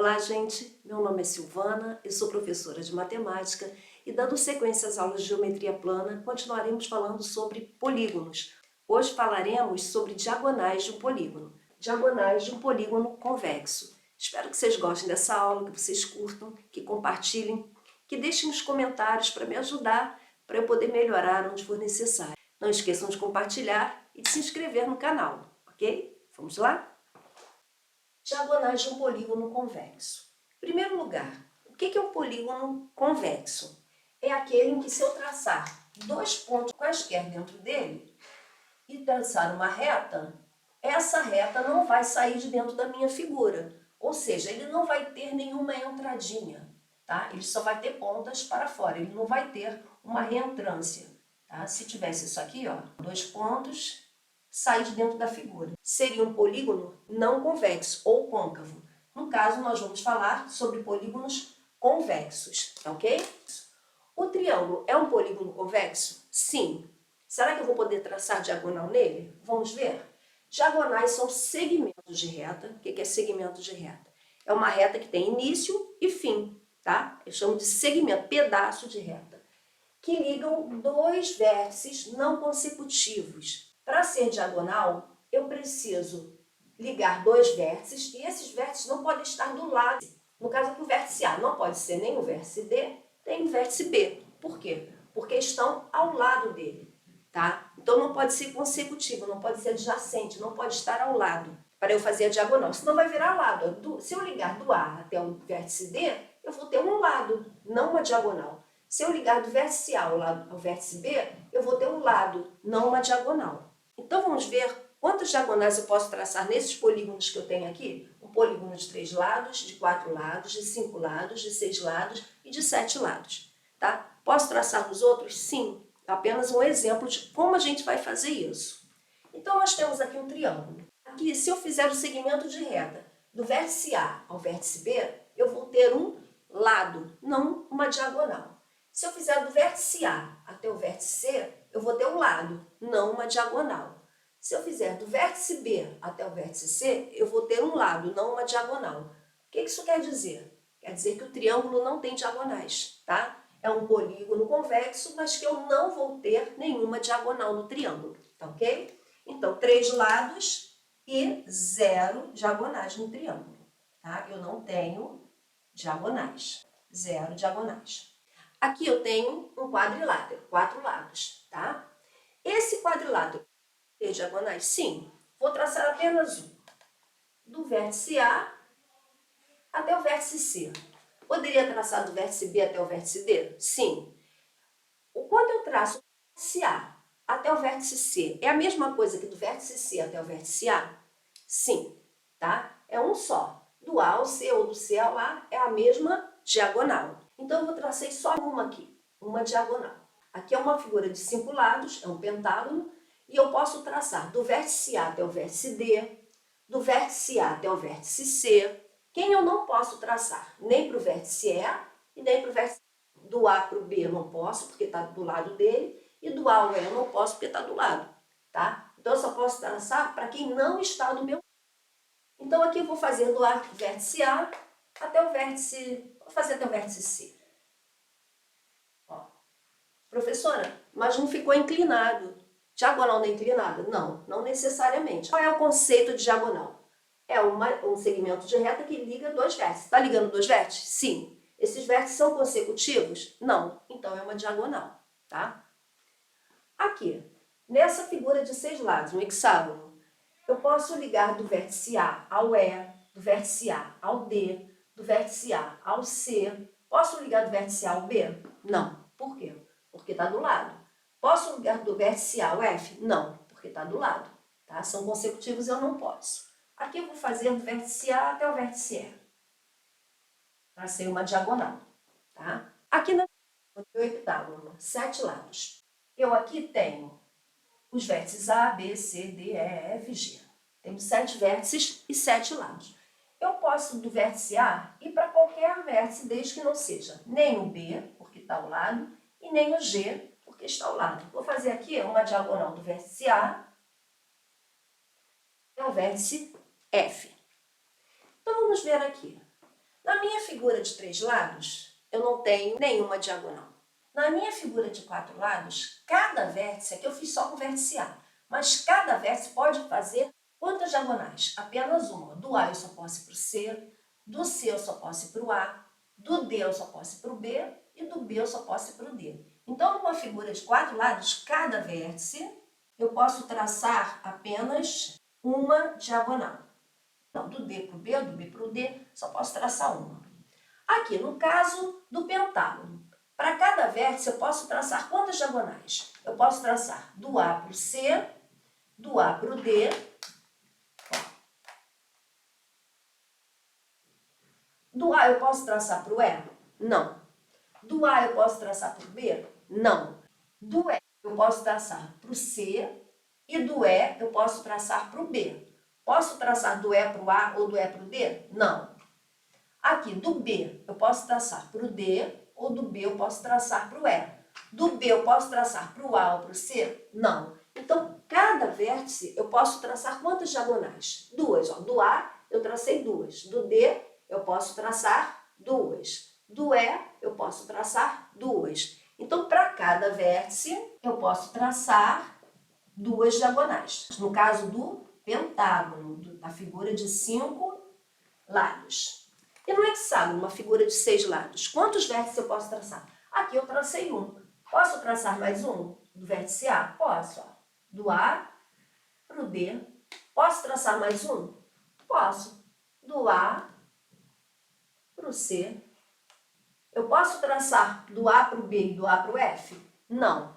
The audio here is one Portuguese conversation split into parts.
Olá, gente! Meu nome é Silvana, eu sou professora de matemática e, dando sequência às aulas de geometria plana, continuaremos falando sobre polígonos. Hoje falaremos sobre diagonais de um polígono, diagonais de um polígono convexo. Espero que vocês gostem dessa aula, que vocês curtam, que compartilhem, que deixem nos comentários para me ajudar, para eu poder melhorar onde for necessário. Não esqueçam de compartilhar e de se inscrever no canal, ok? Vamos lá? Diagonais de um polígono convexo. Em primeiro lugar, o que é um polígono convexo? É aquele em que, se eu traçar dois pontos quaisquer dentro dele e traçar uma reta, essa reta não vai sair de dentro da minha figura. Ou seja, ele não vai ter nenhuma entradinha, tá? Ele só vai ter pontas para fora, ele não vai ter uma reentrância, tá? Se tivesse isso aqui, ó, dois pontos, sai de dentro da figura. Seria um polígono não convexo ou côncavo. No caso, nós vamos falar sobre polígonos convexos, tá ok? O triângulo é um polígono convexo? Sim. Será que eu vou poder traçar diagonal nele? Vamos ver. Diagonais são segmentos de reta. O que é segmento de reta? É uma reta que tem início e fim, tá? Eu chamo de segmento, pedaço de reta, que ligam dois vértices não consecutivos. Para ser diagonal, eu preciso ligar dois vértices e esses vértices não podem estar do lado. No caso aqui, o vértice A não pode ser nem o vértice D, nem o vértice B. Por quê? Porque estão ao lado dele, tá? Então não pode ser consecutivo, não pode ser adjacente, não pode estar ao lado para eu fazer a diagonal. Senão vai virar lado. Se eu ligar do A até o vértice D, eu vou ter um lado, não uma diagonal. Se eu ligar do vértice A ao vértice B, eu vou ter um lado, não uma diagonal. Então vamos ver quantas diagonais eu posso traçar nesses polígonos que eu tenho aqui. Um polígono de 3 lados, de 4 lados, de 5 lados, de 6 lados e de 7 lados. Tá? Posso traçar nos outros? Sim. Apenas um exemplo de como a gente vai fazer isso. Então nós temos aqui um triângulo. Aqui, se eu fizer o segmento de reta do vértice A ao vértice B, eu vou ter um lado, não uma diagonal. Se eu fizer do vértice A até o vértice C, eu vou ter um lado, não uma diagonal. Se eu fizer do vértice B até o vértice C, eu vou ter um lado, não uma diagonal. O que isso quer dizer? Quer dizer que o triângulo não tem diagonais, tá? É um polígono convexo, mas que eu não vou ter nenhuma diagonal no triângulo, tá ok? Então, 3 lados e 0 diagonais no triângulo, tá? Eu não tenho diagonais, 0 diagonais. Aqui eu tenho um quadrilátero, 4 lados, tá? Esse quadrilátero tem diagonais? Sim. Vou traçar apenas um. Do vértice A até o vértice C. Poderia traçar do vértice B até o vértice D? Sim. Quando eu traço do vértice A até o vértice C, é a mesma coisa que do vértice C até o vértice A? Sim, tá? É um só. Do A ao C ou do C ao A é a mesma diagonal. Então, eu vou traçar só uma aqui, uma diagonal. Aqui é uma figura de 5 lados, é um pentágono, e eu posso traçar do vértice A até o vértice D, do vértice A até o vértice C. Quem eu não posso traçar? Nem para o vértice E e nem para o vértice do A para o B eu não posso, porque está do lado dele, e do A ao E eu não posso, porque está do lado, tá? Então, eu só posso traçar para quem não está do meu lado. Então, aqui eu vou fazer do vértice A até o vértice, vou fazer até o vértice C. Ó. Professora, mas não ficou inclinado. Diagonal não é inclinada? Não, não necessariamente. Qual é o conceito de diagonal? É um segmento de reta que liga dois vértices. Está ligando dois vértices? Sim. Esses vértices são consecutivos? Não. Então, é uma diagonal, tá? Aqui, nessa figura de 6 lados, um hexágono, eu posso ligar do vértice A ao E, do vértice A ao D, do vértice A ao C. Posso ligar do vértice A ao B? Não. Por quê? Porque está do lado. Posso ligar do vértice A ao F? Não, porque está do lado. Tá? São consecutivos, eu não posso. Aqui eu vou fazer do vértice A até o vértice E. Tracei uma diagonal. Tá? Aqui no heptágono, 7 lados. Eu aqui tenho os vértices A, B, C, D, E, F, G. Temos 7 vértices e 7 lados. Eu posso, do vértice A, ir para qualquer vértice, desde que não seja nem o B, porque está ao lado, e nem o G, porque está ao lado. Vou fazer aqui uma diagonal do vértice A até o vértice F. Então, vamos ver aqui. Na minha figura de 3 lados, eu não tenho nenhuma diagonal. Na minha figura de 4 lados, cada vértice, aqui eu fiz só com o vértice A, mas cada vértice pode fazer quantas diagonais? Apenas uma. Do A eu só posso ir para o C, do C eu só posso ir para o A, do D eu só posso ir para o B e do B eu só posso ir para o D. Então, numa figura de 4 lados, cada vértice, eu posso traçar apenas uma diagonal. Então, do D para o B, do B para o D, só posso traçar uma. Aqui, no caso do pentágono, para cada vértice eu posso traçar quantas diagonais? Eu posso traçar do A para o C, do A para o D. Do A eu posso traçar para o E? Não. Do A eu posso traçar para o B? Não. Do E eu posso traçar para o C e do E eu posso traçar para o B. Posso traçar do E para o A ou do E para o D? Não. Aqui, do B eu posso traçar para o D ou do B eu posso traçar para o E. Do B eu posso traçar para o A ou para o C? Não. Então, cada vértice eu posso traçar quantas diagonais? Duas. Ó. Do A eu tracei duas. Do D eu posso traçar duas. Do E eu posso traçar duas. Então, para cada vértice eu posso traçar duas diagonais. No caso do pentágono, da figura de 5 lados. E no hexágono, uma figura de 6 lados, quantos vértices eu posso traçar? Aqui eu tracei um. Posso traçar mais um? Do vértice A? Posso. Ó. Do A para o D. Posso traçar mais um? Posso. Do A para o C. Eu posso traçar do A para o B e do A para o F? Não.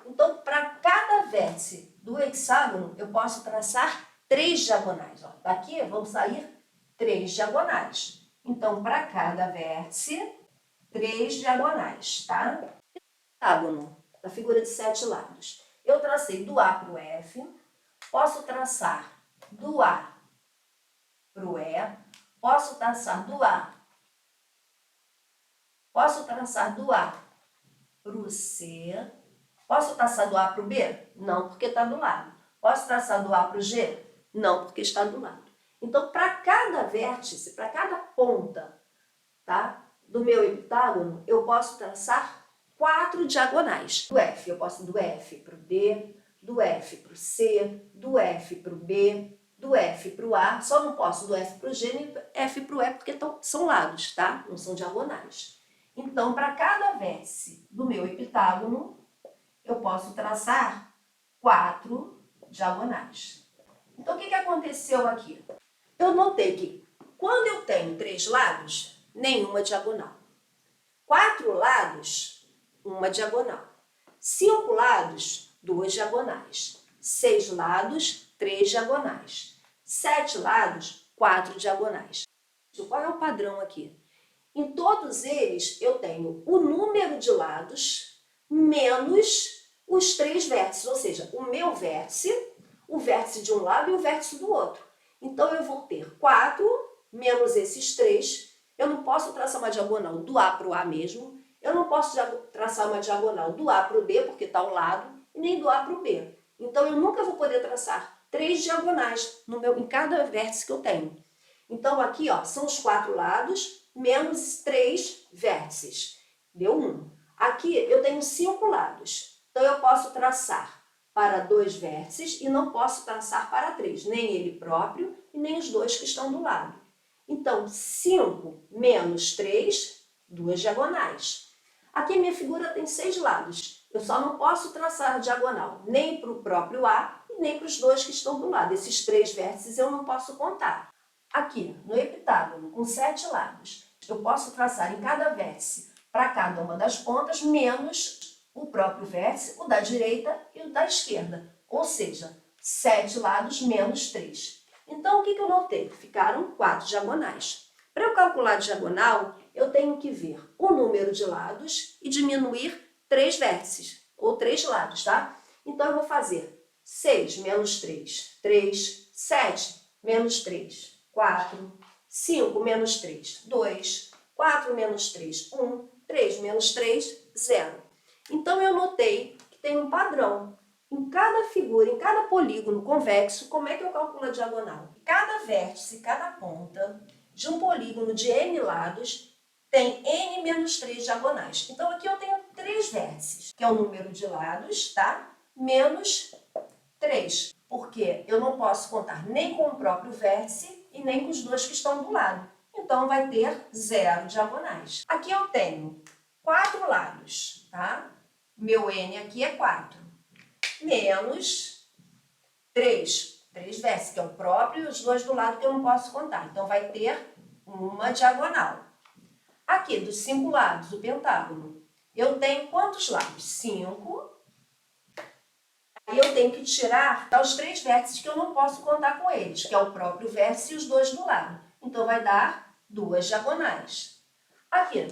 Então, para cada vértice do hexágono, eu posso traçar 3 diagonais. Ó. Daqui vão sair 3 diagonais. Então, para cada vértice, 3 diagonais, tá? Hexágono, da figura de 7 lados. Eu tracei do A para o F, posso traçar do A para o E, posso traçar do A para o C, posso traçar do A para o B? Não, porque está do lado. Posso traçar do A para o G? Não, porque está do lado. Então, para cada vértice, para cada ponta, tá, do meu heptágono, eu posso traçar 4 diagonais. Do F, eu posso do F para o D, do F para o C, do F para o B, do F para o A. Só não posso do F para o G nem F para o E, porque são lados, tá? Não são diagonais. Então, para cada vértice do meu heptágono, eu posso traçar 4 diagonais. Então, o que aconteceu aqui? Eu notei que quando eu tenho 3 lados, nenhuma diagonal. 4 lados, uma diagonal. 5 lados, 2 diagonais. 6 lados, 3 diagonais. 7 lados, 4 diagonais. Qual é o padrão aqui? Em todos eles, eu tenho o número de lados menos os 3 vértices, ou seja, o meu vértice, o vértice de um lado e o vértice do outro. Então, eu vou ter 4 menos esses 3. Eu não posso traçar uma diagonal do A para o A mesmo. Eu não posso traçar uma diagonal do A para o D, porque está ao lado, e nem do A para o B. Então, eu nunca vou poder traçar 3 diagonais em cada vértice que eu tenho. Então, aqui ó, são os 4 lados menos 3 vértices. Deu 1. Aqui eu tenho 5 lados. Então, eu posso traçar para 2 vértices e não posso traçar para 3, nem ele próprio e nem os 2 que estão do lado. Então, 5 menos 3, 2 diagonais. Aqui minha figura tem 6 lados. Eu só não posso traçar diagonal nem para o próprio A e nem para os 2 que estão do lado. Esses 3 vértices eu não posso contar. Aqui, no heptágono, com 7 lados, eu posso traçar em cada vértice para cada uma das pontas, menos o próprio vértice, o da direita e o da esquerda. Ou seja, 7 lados menos 3. Então, o que eu notei? Ficaram 4 diagonais. Para eu calcular a diagonal, eu tenho que ver o número de lados e diminuir 3 vértices, ou 3 lados, tá? Então, eu vou fazer 6 menos 3, 3, 7 menos 3, 4, 5 menos 3, 2, 4 menos 3, 1, 3 menos 3, 0. Então, eu notei que tem um padrão. Em cada figura, em cada polígono convexo, como é que eu calculo a diagonal? Cada vértice, cada ponta, de um polígono de n lados tem n menos 3 diagonais. Então, aqui eu tenho 3 vértices, que é o número de lados, tá? Menos 3, porque eu não posso contar nem com o próprio vértice e nem com os dois que estão do lado. Então, vai ter 0 diagonais. Aqui eu tenho 4 lados, tá? Meu n aqui é 4, menos 3 vértices, que é o próprio, e os dois do lado que eu não posso contar. Então, vai ter uma diagonal. Aqui, dos 5 lados, o pentágono, eu tenho quantos lados? 5. Aí eu tenho que tirar os 3 vértices que eu não posso contar com eles, que é o próprio vértice e os dois do lado. Então, vai dar 2 diagonais. Aqui,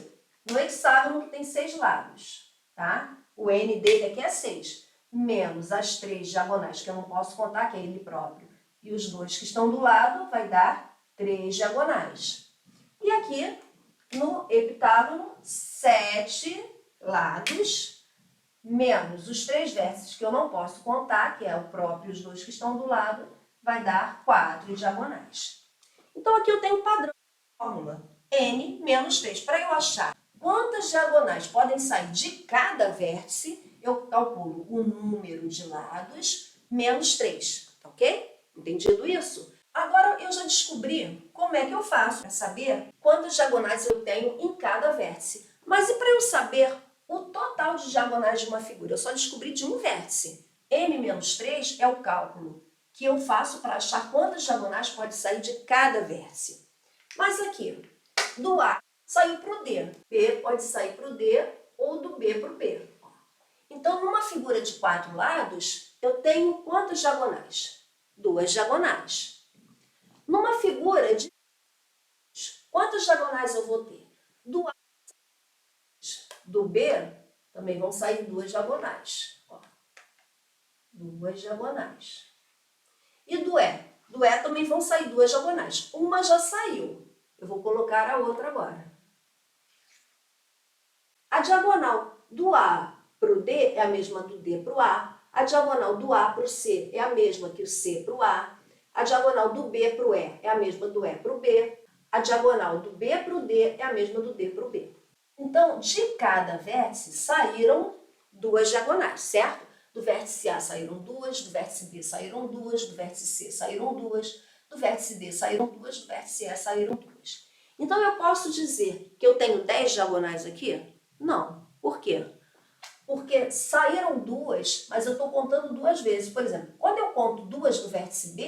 no hexágono, que tem 6 lados, tá? O n dele aqui é 6, menos as 3 diagonais que eu não posso contar, que é ele próprio, e os dois que estão do lado, vai dar 3 diagonais. E aqui, no heptágono, 7 lados, menos os 3 vértices que eu não posso contar, que é o próprio e os dois que estão do lado, vai dar 4 diagonais. Então, aqui eu tenho um padrão de fórmula, n menos 3. Para eu achar quantas diagonais podem sair de cada vértice, eu calculo o número de lados menos 3, tá ok? Entendido isso? Agora, eu já descobri como é que eu faço para saber quantas diagonais eu tenho em cada vértice. Mas e para eu saber o total de diagonais de uma figura? Eu só descobri de um vértice. n menos 3 é o cálculo que eu faço para achar quantas diagonais pode sair de cada vértice. Mas aqui, do A saiu para o D. B pode sair para o D ou do B para o B. Então, numa figura de 4 lados, eu tenho quantas diagonais? 2 diagonais. Numa figura de quantas diagonais eu vou ter? Do A, do B, também vão sair 2 diagonais. 2 diagonais. E do E? Do E também vão sair 2 diagonais. Uma já saiu. Eu vou colocar a outra agora. A diagonal do A para o D é a mesma do D para o A. A diagonal do A para o C é a mesma que o C para o A. A diagonal do B para o E é a mesma do E para o B. A diagonal do B para o D é a mesma do D para o B. Então, de cada vértice saíram 2 diagonais, certo? Do vértice A saíram 2, do vértice B saíram 2, do vértice C saíram 2, do vértice D saíram 2, do vértice E saíram 2. Então, eu posso dizer que eu tenho 10 diagonais aqui? Não. Por quê? Porque saíram 2, mas eu estou contando 2 vezes. Por exemplo, quando eu conto 2 do vértice B,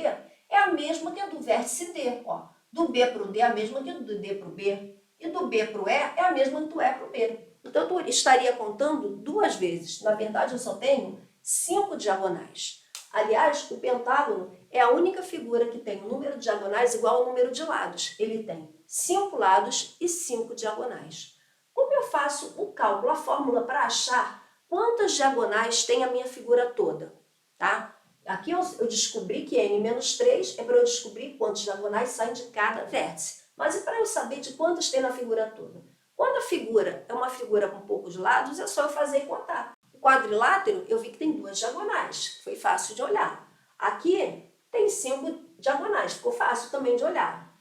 é a mesma que a do vértice D. Ó, do B para o D é a mesma que do D para o B. E do B para o E é a mesma do E para o B. Então, eu estaria contando 2 vezes. Na verdade, eu só tenho 5 diagonais. Aliás, o pentágono é a única figura que tem o número de diagonais igual ao número de lados. Ele tem 5 lados e 5 diagonais. Como eu faço o cálculo, a fórmula para achar quantas diagonais tem a minha figura toda? Tá? Aqui eu descobri que n menos 3 é para eu descobrir quantas diagonais saem de cada vértice. Mas e para eu saber de quantas tem na figura toda? Quando a figura é uma figura com poucos lados, é só eu fazer e contar. O quadrilátero, eu vi que tem 2 diagonais. Foi fácil de olhar. Aqui tem 5 diagonais. Ficou fácil também de olhar.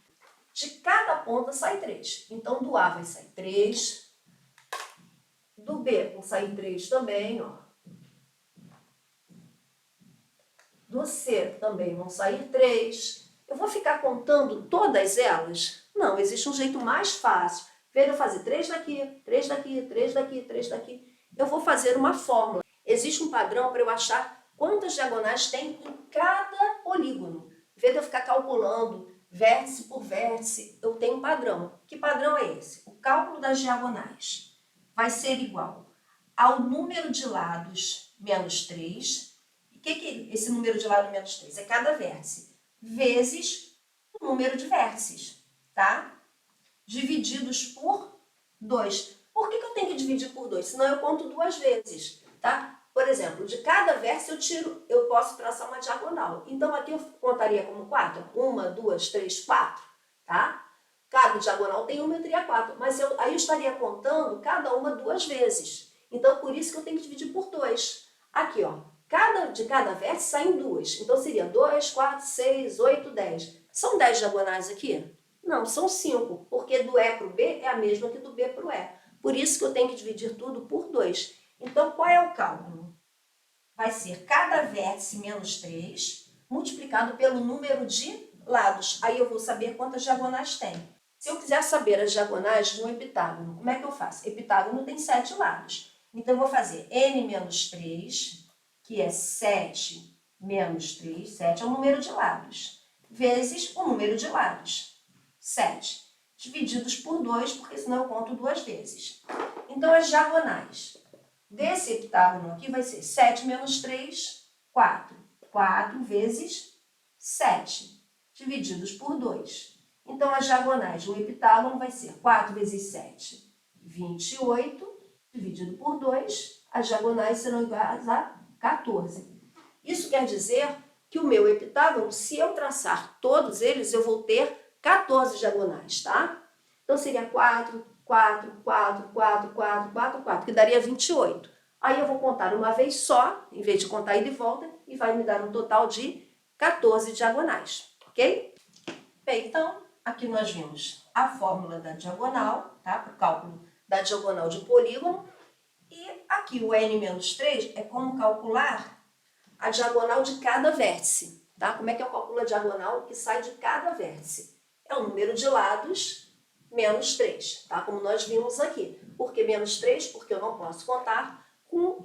De cada ponta sai 3. Então, do A vai sair 3. Do B vão sair 3 também, ó. Do C também vão sair 3. Eu vou ficar contando todas elas? Não, existe um jeito mais fácil. Em vez de eu fazer 3 daqui, 3 daqui, 3 daqui, 3 daqui, eu vou fazer uma fórmula. Existe um padrão para eu achar quantas diagonais tem em cada polígono. Em vez de eu ficar calculando vértice por vértice, eu tenho um padrão. Que padrão é esse? O cálculo das diagonais vai ser igual ao número de lados menos 3. E o que é esse número de lado menos 3? É cada vértice vezes o número de vértices, tá? Divididos por 2. Por que eu tenho que dividir por 2? Senão eu conto 2 vezes, tá? Por exemplo, de cada vértice eu posso traçar uma diagonal. Então, aqui eu contaria como 4. 1, 2, 3, 4, tá? Cada diagonal tem 1 e 4, mas aí eu estaria contando cada uma 2 vezes. Então, por isso que eu tenho que dividir por 2. Aqui, ó, de cada vértice saem 2. Então, seria 2, 4, 6, 8, 10. São 10 diagonais aqui? Não, são 5, porque do E para o B é a mesma que do B para o E. Por isso que eu tenho que dividir tudo por 2. Então, qual é o cálculo? Vai ser cada vértice menos 3 multiplicado pelo número de lados. Aí eu vou saber quantas diagonais tem. Se eu quiser saber as diagonais de um heptágono, como é que eu faço? Heptágono tem 7 lados. Então, eu vou fazer n menos 3, que é 7 menos 3, 7 é o número de lados, vezes o número de lados, 7, divididos por 2, porque senão eu conto 2 vezes. Então, as diagonais desse heptágono aqui vai ser 7 menos 3, 4. 4 vezes 7, divididos por 2. Então, as diagonais do heptágono vai ser 4 vezes 7, 28, dividido por 2. As diagonais serão iguais a 14. Isso quer dizer que o meu heptágono, se eu traçar todos eles, eu vou ter 14 diagonais, tá? Então, seria 4, 4, 4, 4, 4, 4, 4, que daria 28. Aí eu vou contar uma vez só, em vez de contar ida e volta, e vai me dar um total de 14 diagonais, ok? Bem, então, aqui nós vimos a fórmula da diagonal, tá? Para o cálculo da diagonal de um polígono. E aqui o n-3 é como calcular a diagonal de cada vértice, tá? Como é que eu calculo a diagonal que sai de cada vértice? É o número de lados menos 3, tá? Como nós vimos aqui. Por que menos 3? Porque eu não posso contar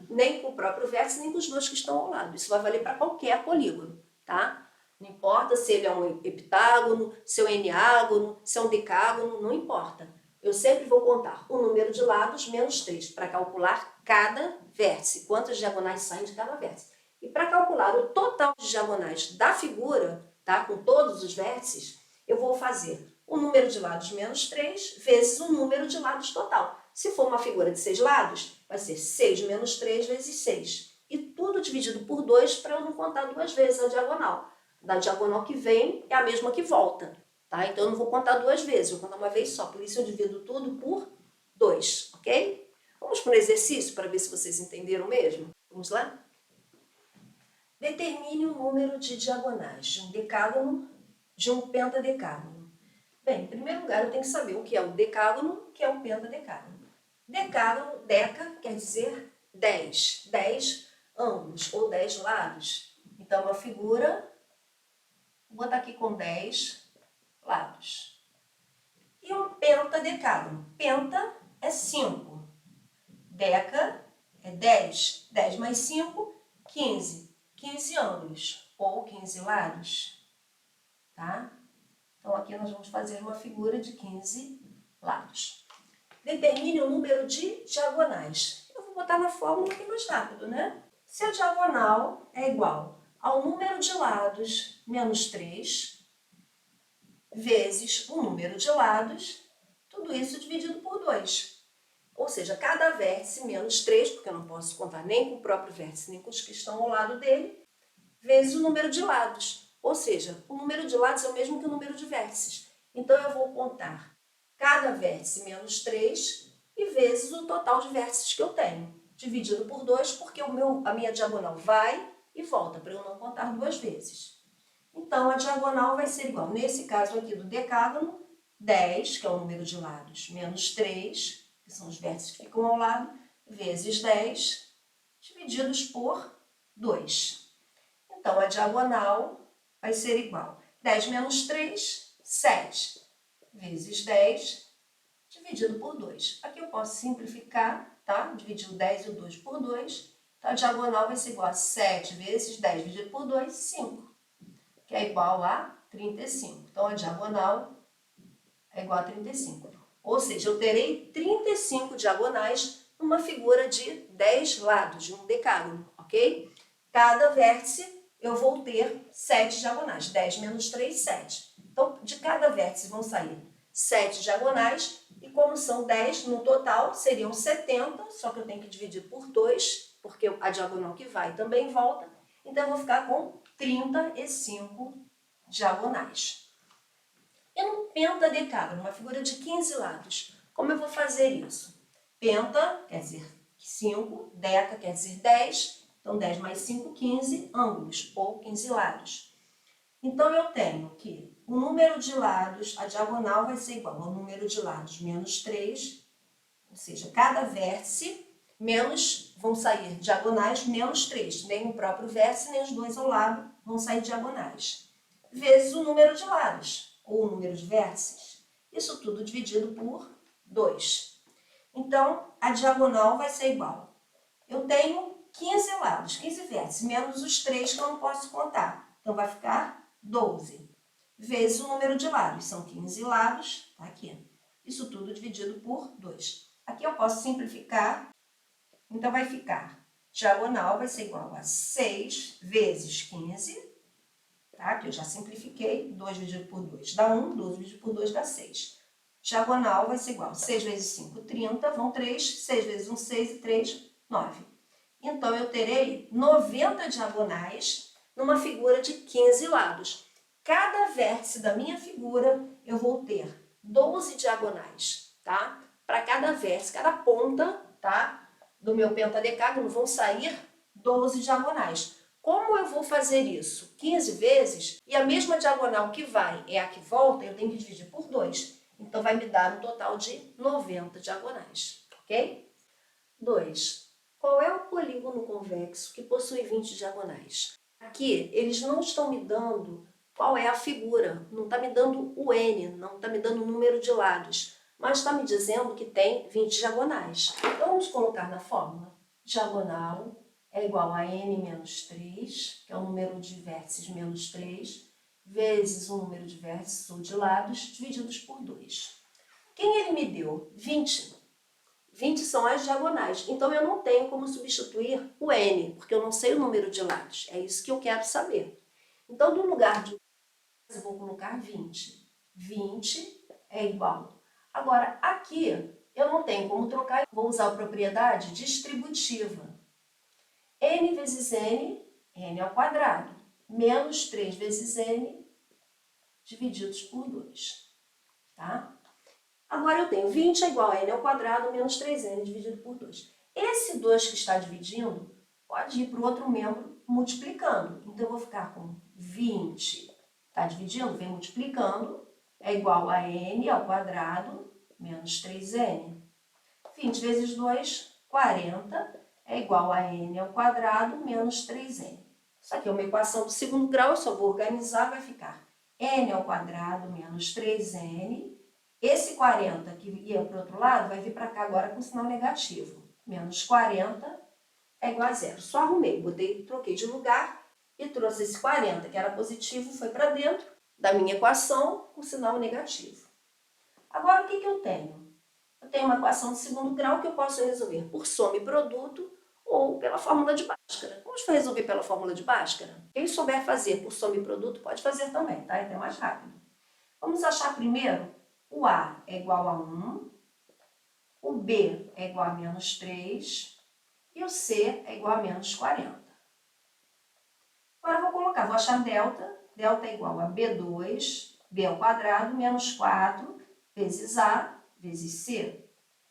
nem com o próprio vértice, nem com os dois que estão ao lado. Isso vai valer para qualquer polígono, tá? Não importa se ele é um heptágono, se é um enágono, se é um decágono, não importa. Eu sempre vou contar o número de lados menos 3 para calcular cada vértice, quantas diagonais saem de cada vértice. E para calcular o total de diagonais da figura, tá, com todos os vértices, eu vou fazer o número de lados menos 3 vezes o número de lados total. Se for uma figura de 6 lados, vai ser 6 menos 3 vezes 6. E tudo dividido por 2 para eu não contar duas vezes a diagonal. Da diagonal que vem é a mesma que volta, tá? Então eu não vou contar duas vezes, vou contar uma vez só. Por isso eu divido tudo por 2, ok? Vamos para o exercício para ver se vocês entenderam mesmo? Vamos lá? Determine o número de diagonais de um decágono de um pentadecágono. Bem, em primeiro lugar eu tenho que saber o que é o decágono, o que é o pentadecágono. Decágono, deca, quer dizer 10. 10 ângulos ou 10 lados. Então, uma figura, vou botar aqui com 10 lados. E um pentadecágono. Penta é 5. Deca é 10. 10 mais 5, 15. 15 ângulos ou 15 lados. Tá? Então, aqui nós vamos fazer uma figura de 15 lados. Determine o número de diagonais. Eu vou botar na fórmula aqui mais rápido, né? Se a diagonal é igual ao número de lados menos 3 vezes o número de lados, tudo isso dividido por 2. Ou seja, cada vértice menos 3, porque eu não posso contar nem com o próprio vértice, nem com os que estão ao lado dele, vezes o número de lados. Ou seja, o número de lados é o mesmo que o número de vértices. Então, eu vou contar cada vértice menos 3 e vezes o total de vértices que eu tenho, dividido por 2, porque a minha diagonal vai e volta, para eu não contar duas vezes. Então, a diagonal vai ser igual, nesse caso aqui do decágono, 10, que é o número de lados, menos 3, que são os vértices que ficam ao lado, vezes 10, divididos por 2. Então, a diagonal vai ser igual. 10 menos 3, 7, vezes 10, dividido por 2. Aqui eu posso simplificar, tá? Dividir o 10 e o 2 por 2. Então, a diagonal vai ser igual a 7 vezes 10 dividido por 2, 5, que é igual a 35. Então, a diagonal é igual a 35. Ou seja, eu terei 35 diagonais numa figura de 10 lados, de um decágono, ok? Cada vértice eu vou ter 7 diagonais. 10 menos 3, 7. Então, de cada vértice vão sair 7 diagonais. E como são 10 no total, seriam 70. Só que eu tenho que dividir por 2, porque a diagonal que vai também volta. Então, eu vou ficar com 35 diagonais. E no pentadecágono, uma figura de 15 lados, como eu vou fazer isso? Penta quer dizer 5, deca quer dizer 10. Então, 10 mais 5, 15 ângulos, ou 15 lados. Então, eu tenho que o número de lados, a diagonal vai ser igual ao número de lados menos 3, ou seja, cada vértice menos, vão sair diagonais menos 3, nem o próprio vértice, nem os dois ao lado vão sair diagonais, vezes o número de lados, ou o número de vértices, isso tudo dividido por 2. Então, a diagonal vai ser igual. Eu tenho 15 lados, 15 vértices, menos os 3 que eu não posso contar. Então, vai ficar 12, vezes o número de lados. São 15 lados, tá aqui. Isso tudo dividido por 2. Aqui eu posso simplificar. Então, vai ficar, diagonal vai ser igual a 6 vezes 15, tá? Que eu já simplifiquei, 2 dividido por 2 dá 1, 12 dividido por 2 dá 6. Diagonal vai ser igual a 6 vezes 5, 30, vão 3, 6 vezes 1, 6 e 3, 9. Então, eu terei 90 diagonais numa figura de 15 lados. Cada vértice da minha figura, eu vou ter 12 diagonais, tá? Para cada vértice, cada ponta, tá? Do meu pentadecágono vão sair 12 diagonais. Como eu vou fazer isso? 15 vezes, e a mesma diagonal que vai é a que volta, eu tenho que dividir por 2. Então, vai me dar um total de 90 diagonais, ok? 2. Qual é o polígono convexo que possui 20 diagonais? Aqui, eles não estão me dando qual é a figura, não está me dando o N, não está me dando o número de lados, mas está me dizendo que tem 20 diagonais. Então, vamos colocar na fórmula. Diagonal é igual a N menos 3, que é o número de vértices menos 3, vezes o número de vértices ou de lados, divididos por 2. Quem ele me deu? 20. 20 são as diagonais, então eu não tenho como substituir o N, porque eu não sei o número de lados. É isso que eu quero saber. Então, no lugar de eu vou colocar 20. 20 é igual. Agora, aqui eu não tenho como trocar, vou usar a propriedade distributiva. N vezes N, N ao quadrado, menos 3 vezes N, divididos por 2, tá? Agora eu tenho 20 é igual a N ao quadrado menos 3N dividido por 2. Esse 2 que está dividindo pode ir para o outro membro multiplicando. Então, eu vou ficar com 20, está dividindo, vem multiplicando, é igual a N ao quadrado menos 3N. 20 vezes 2, 40, é igual a N ao quadrado menos 3N. Isso aqui é uma equação do segundo grau, eu só vou organizar, vai ficar N ao quadrado menos 3N. Esse 40 que ia para o outro lado vai vir para cá agora com sinal negativo. Menos 40 é igual a zero. Só arrumei, troquei de lugar e trouxe esse 40, que era positivo, foi para dentro da minha equação com sinal negativo. Agora, o que eu tenho? Eu tenho uma equação de segundo grau que eu posso resolver por soma e produto ou pela fórmula de Bhaskara. Vamos resolver pela fórmula de Bhaskara? Quem souber fazer por soma e produto pode fazer também, tá? É até mais rápido. Vamos achar primeiro o A é igual a 1, o B é igual a menos 3 e o C é igual a menos 40. Agora eu vou achar delta. Delta é igual a B2, B ao quadrado, menos 4 vezes A vezes C.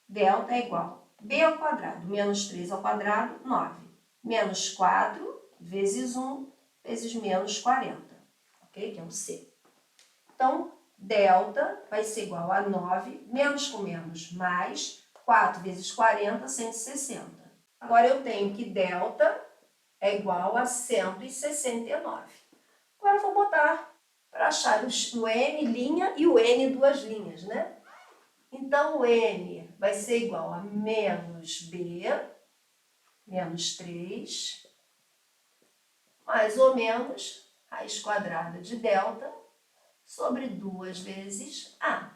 Delta é igual a B ao quadrado, menos 3 ao quadrado, 9. Menos 4 vezes 1 vezes menos 40, ok? Que é o C. Então, delta vai ser igual a 9, menos com menos, mais 4 vezes 40, 160. Agora, eu tenho que delta é igual a 169. Agora, eu vou botar para achar o N' e o N duas linhas, né? Então, o N vai ser igual a menos B, menos 3, mais ou menos raiz quadrada de delta, sobre 2 vezes A.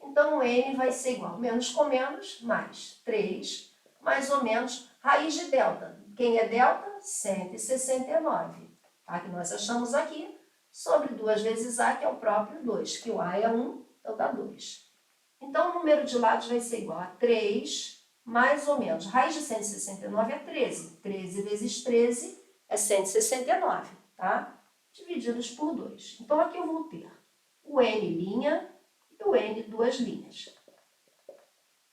Então, o N vai ser igual a menos com menos, mais 3, mais ou menos raiz de delta. Quem é delta? 169. Tá? Que nós achamos aqui, sobre 2 vezes A, que é o próprio 2, que o A é 1, então dá 2. Então, o número de lados vai ser igual a 3, mais ou menos. Raiz de 169 é 13. 13 vezes 13 é 169, tá? Divididos por 2. Então, aqui eu vou ter o N' e o N duas linhas.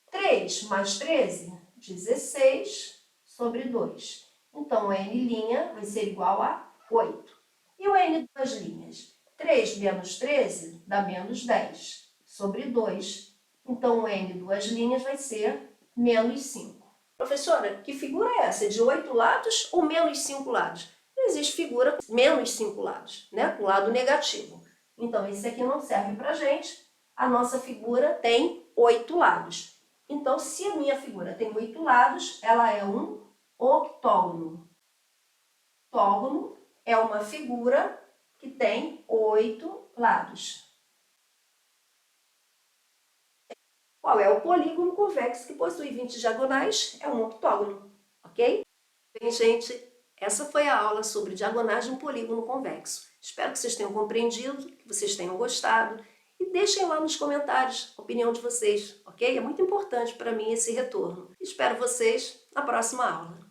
3 mais 13, 16 sobre 2. Então, o N' vai ser igual a 8. E o N duas linhas? 3 menos 13 dá menos 10 sobre 2. Então, o n duas linhas vai ser menos 5. Professora, que figura é essa? De 8 lados ou menos 5 lados? Não existe figura menos 5 lados, né? Com lado negativo. Então, esse aqui não serve para a gente. A nossa figura tem 8 lados. Então, se a minha figura tem 8 lados, ela é um octógono. Octógono é uma figura que tem 8 lados. Qual é o polígono convexo que possui 20 diagonais? É um octógono, ok? Bem, gente, essa foi a aula sobre diagonais de um polígono convexo. Espero que vocês tenham compreendido, que vocês tenham gostado. E deixem lá nos comentários a opinião de vocês, ok? É muito importante para mim esse retorno. Espero vocês na próxima aula.